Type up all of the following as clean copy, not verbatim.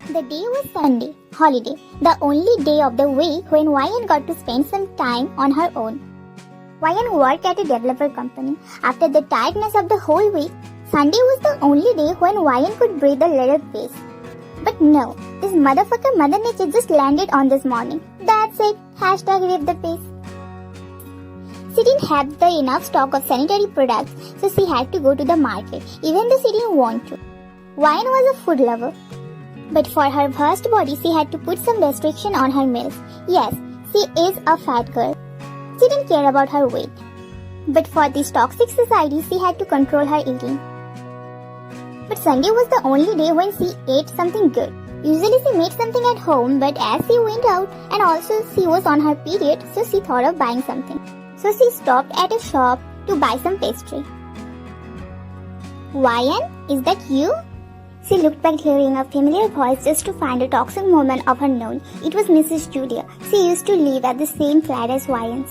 The day was Sunday, holiday, the only day of the week when Ryan got to spend some time on her own. Ryan worked at a developer company. After the tiredness of the whole week, Sunday was the only day when Ryan could breathe a little peace. But no, this motherfucker Mother Nature just landed on this morning. That's it. #rip the peace. She didn't have the enough stock of sanitary products, so she had to go to the market, even though she didn't want to. Ryan was a food lover. But for her vast body, she had to put some restriction on her meals. Yes, she is a fat girl. She didn't care about her weight. But for this toxic society, she had to control her eating. But Sunday was the only day when she ate something good. Usually she made something at home, but as she went out and also she was on her period, so she thought of buying something. So she stopped at a shop to buy some pastry. Ryan, is that you? She looked back, hearing a familiar voice just to find a toxic moment of her known. It was Mrs. Julia. She used to live at the same flat as Ryan's.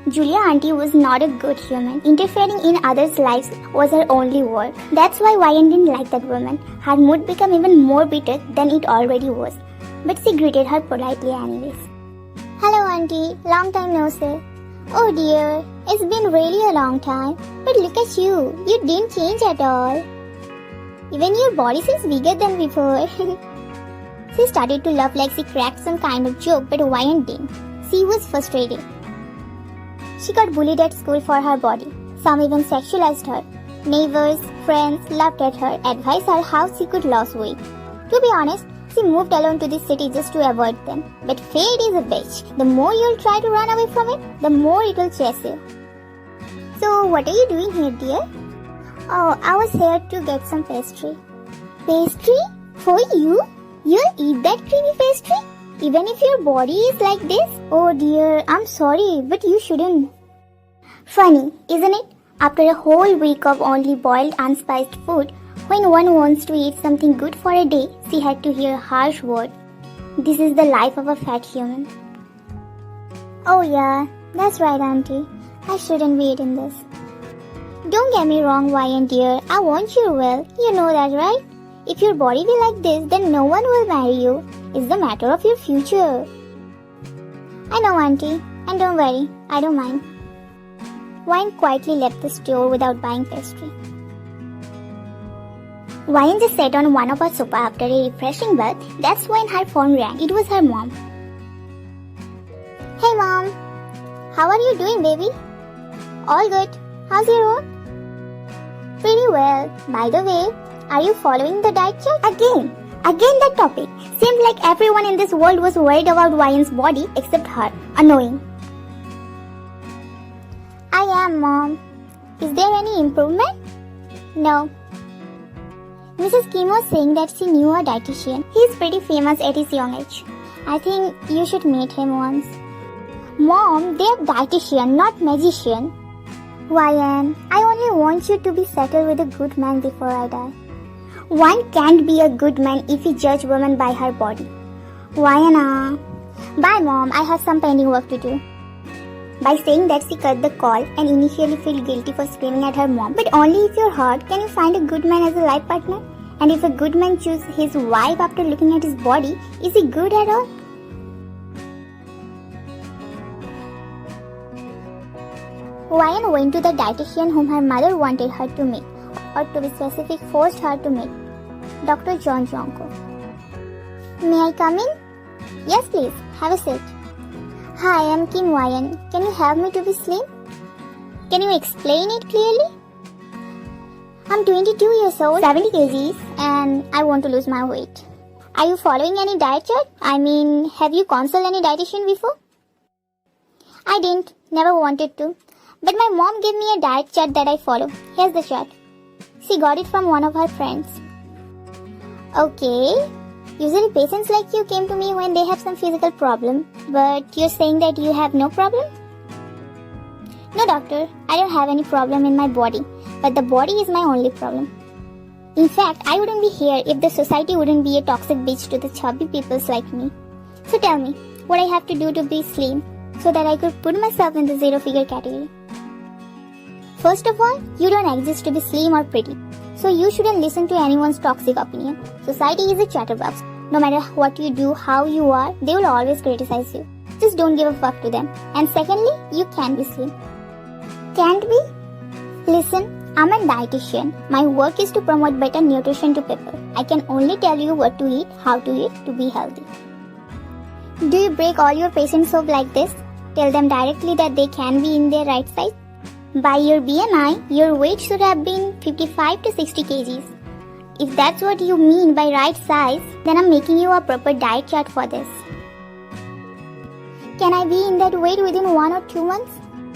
Julia auntie was not a good human. Interfering in others' lives was her only work. That's why Ryan didn't like that woman. Her mood became even more bitter than it already was. But she greeted her politely anyways. Hello auntie, long time no see. Oh dear, it's been really a long time. But look at you, you didn't change at all. Even your body seems bigger than before. She started to laugh like she cracked some kind of joke, but Ryan didn't. She was frustrated. She got bullied at school for her body. Some even sexualized her. Neighbors, friends laughed at her, advised her how she could lose weight. To be honest, she moved alone to the city just to avoid them. But fate is a bitch. The more you'll try to run away from it, the more it will chase you. So what are you doing here, dear? Oh, I was here to get some pastry. Pastry? For you? You'll eat that creamy pastry? Even if your body is like this? Oh dear, I'm sorry, but you shouldn't. Funny, isn't it? After a whole week of only boiled unspiced food, when one wants to eat something good for a day, she had to hear a harsh word. This is the life of a fat human. Oh yeah, that's right auntie. I shouldn't be eating this. Don't get me wrong, Ryan dear. I want you well. You know that, right? If your body be like this, then no one will marry you. It's the matter of your future. I know, auntie. And don't worry, I don't mind. Ryan quietly left the store without buying pastry. Ryan just sat on one of her sofa after a refreshing bath. That's when her phone rang. It was her mom. Hey mom. How are you doing, baby? All good. How's your work? Pretty well. By the way, are you following the diet chart? Again that topic. Seemed like everyone in this world was worried about Ryan's body except her. Annoying. I am, Mom. Is there any improvement? No. Mrs. Kim was saying that she knew a dietitian. He is pretty famous at his young age. I think you should meet him once. Mom, they're dietitian, not magician. Ryan, I only want you to be settled with a good man before I die. One can't be a good man if he judges women by her body. Ryan, Bye mom, I have some pending work to do. By saying that, she cut the call and initially felt guilty for screaming at her mom. But only if you're hurt can you find a good man as a life partner. And if a good man chooses his wife after looking at his body, is he good at all? Ryan went to the dietitian whom her mother wanted her to meet, or to be specific, forced her to meet, Dr. John Jonko. May I come in? Yes please, have a seat. Hi, I'm Kim Ryan. Can you help me to be slim? Can you explain it clearly? I'm 22 years old, 70 kgs, and I want to lose my weight. Are you following any diet chart? I mean, have you consulted any dietitian before? I didn't, never wanted to. But my mom gave me a diet chart that I follow. Here's the chart. She got it from one of her friends. Okay. Usually patients like you came to me when they have some physical problem. But you're saying that you have no problem? No doctor, I don't have any problem in my body. But the body is my only problem. In fact, I wouldn't be here if the society wouldn't be a toxic bitch to the chubby peoples like me. So tell me, what I have to do to be slim so that I could put myself in the zero-figure category. First of all, you don't exist to be slim or pretty. So you shouldn't listen to anyone's toxic opinion. Society is a chatterbox. No matter what you do, how you are, they will always criticize you. Just don't give a fuck to them. And secondly, you can be slim. Can't be? Listen, I'm a dietitian. My work is to promote better nutrition to people. I can only tell you what to eat, how to eat, to be healthy. Do you break all your patients up like this? Tell them directly that they can be in their right size? By your BMI, your weight should have been 55 to 60 kgs. If that's what you mean by right size, then I'm making you a proper diet chart for this. Can I be in that weight within 1 or 2 months?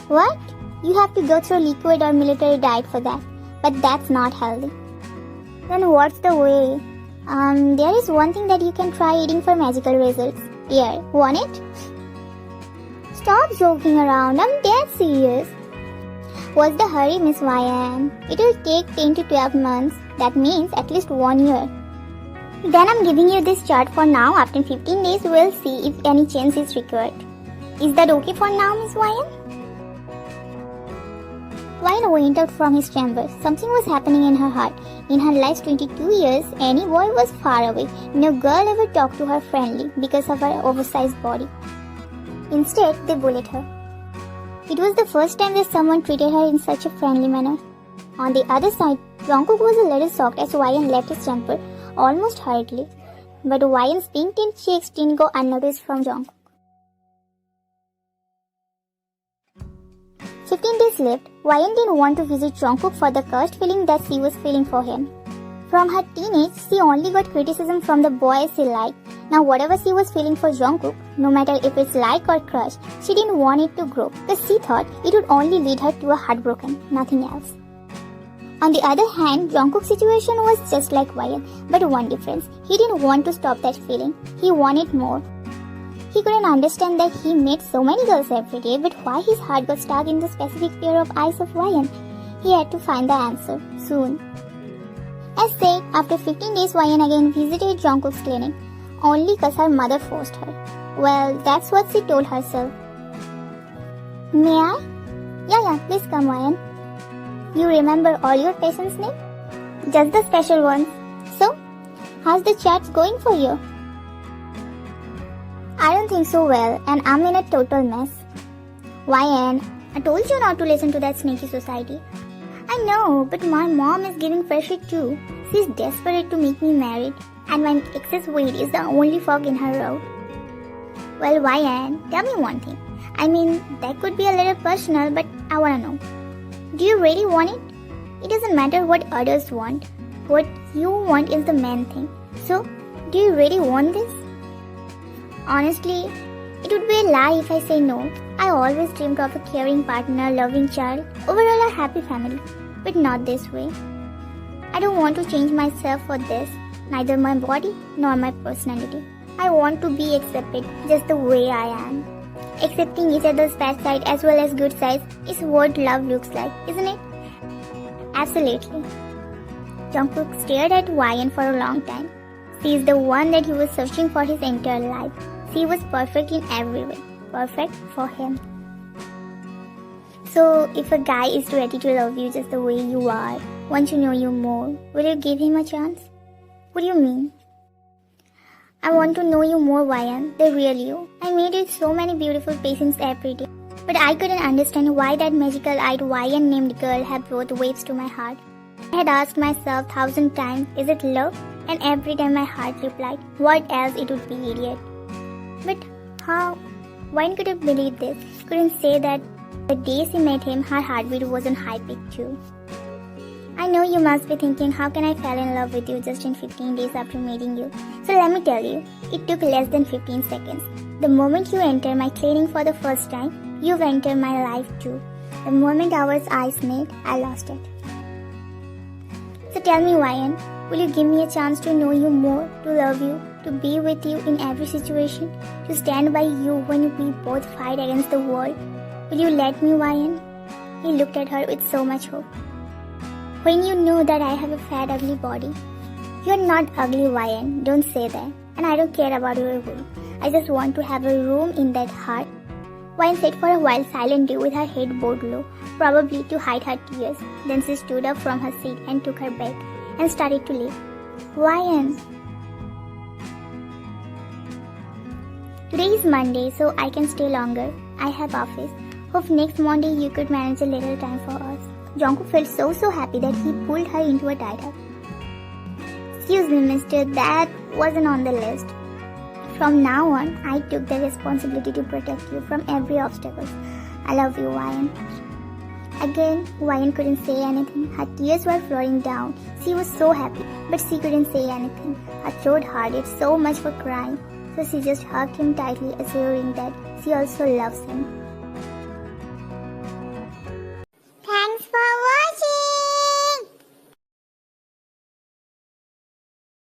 What? You have to go through liquid or military diet for that. But that's not healthy. Then what's the way? There is one thing that you can try eating for magical results. Here, want it? Stop joking around, I'm dead serious. What's the hurry, Miss YN? It will take 10 to 12 months. That means at least 1 year. Then I'm giving you this chart for now. After 15 days, we'll see if any change is required. Is that okay for now, Miss YN? YN went out from his chamber. Something was happening in her heart. In her last 22 years, any boy was far away. No girl ever talked to her friendly because of her oversized body. Instead, they bullied her. It was the first time that someone treated her in such a friendly manner. On the other side, Jungkook was a little shocked as YN left his temper almost hurriedly. But YN's pink-tinted cheeks didn't go unnoticed from Jungkook. 15 days left, YN didn't want to visit Jungkook for the cursed feeling that she was feeling for him. From her teenage, she only got criticism from the boys she liked. Now whatever she was feeling for Jungkook, no matter if it's like or crush, she didn't want it to grow because she thought it would only lead her to a heartbroken, nothing else. On the other hand, Jungkook's situation was just like YN, but one difference, he didn't want to stop that feeling, he wanted more. He couldn't understand that he met so many girls every day, but why his heart got stuck in the specific pair of eyes of YN. He had to find the answer, soon. As said, after 15 days YN again visited Jungkook's clinic, only cause her mother forced her. Well, that's what she told herself. May I? Yeah, please come YN. You remember all your patients' names? Just the special ones. So, how's the charts going for you? I don't think so well, and I'm in a total mess. YN, I told you not to listen to that sneaky society. I know, but my mom is giving pressure too. She's desperate to make me married, and my excess weight is the only fog in her road. Well, YN, tell me one thing. I mean, that could be a little personal, but I wanna know. Do you really want it? It doesn't matter what others want. What you want is the main thing. So, do you really want this? Honestly, it would be a lie if I say no. I always dreamed of a caring partner, loving child, overall a happy family. But not this way. I don't want to change myself for this, neither my body nor my personality. I want to be accepted just the way I am. Accepting each other's bad side as well as good sides is what love looks like, isn't it? Absolutely. Jungkook stared at YN for a long time. She is the one that he was searching for his entire life. She was perfect in every way. Perfect for him. So, if a guy is ready to love you just the way you are, want to know you more, will you give him a chance? What do you mean? I want to know you more, YN, the real you. I made with so many beautiful patients every day. But I couldn't understand why that magical-eyed YN named girl had brought waves to my heart. I had asked myself 1,000 times, is it love? And every time my heart replied, what else it would be, idiot? But how? YN couldn't believe this. Couldn't say that the day she met him, her heartbeat was on high peak too. I know you must be thinking, how can I fall in love with you just in 15 days after meeting you? So let me tell you, it took less than 15 seconds. The moment you enter my clinic for the first time, you've entered my life too. The moment our eyes met, I lost it. So tell me, YN, will you give me a chance to know you more, to love you, to be with you in every situation, to stand by you when we both fight against the world? Will you let me, YN? He looked at her with so much hope. When you know that I have a fat, ugly body. You're not ugly, YN, don't say that. And I don't care about your weight. I just want to have a room in that heart. YN sat for a while silently with her head bowed low, probably to hide her tears. Then she stood up from her seat and took her bag and started to leave. YN. Today is Monday, so I can stay longer. I have office. Hope next Monday you could manage a little time for us. Jungkook felt so happy that he pulled her into a tighter. Excuse me, mister, that wasn't on the list. From now on, I took the responsibility to protect you from every obstacle. I love you, Ryan. Again, Ryan couldn't say anything. Her tears were flowing down. She was so happy, but she couldn't say anything. Her throat hurted so much for crying, so she just hugged him tightly, assuring that she also loves him.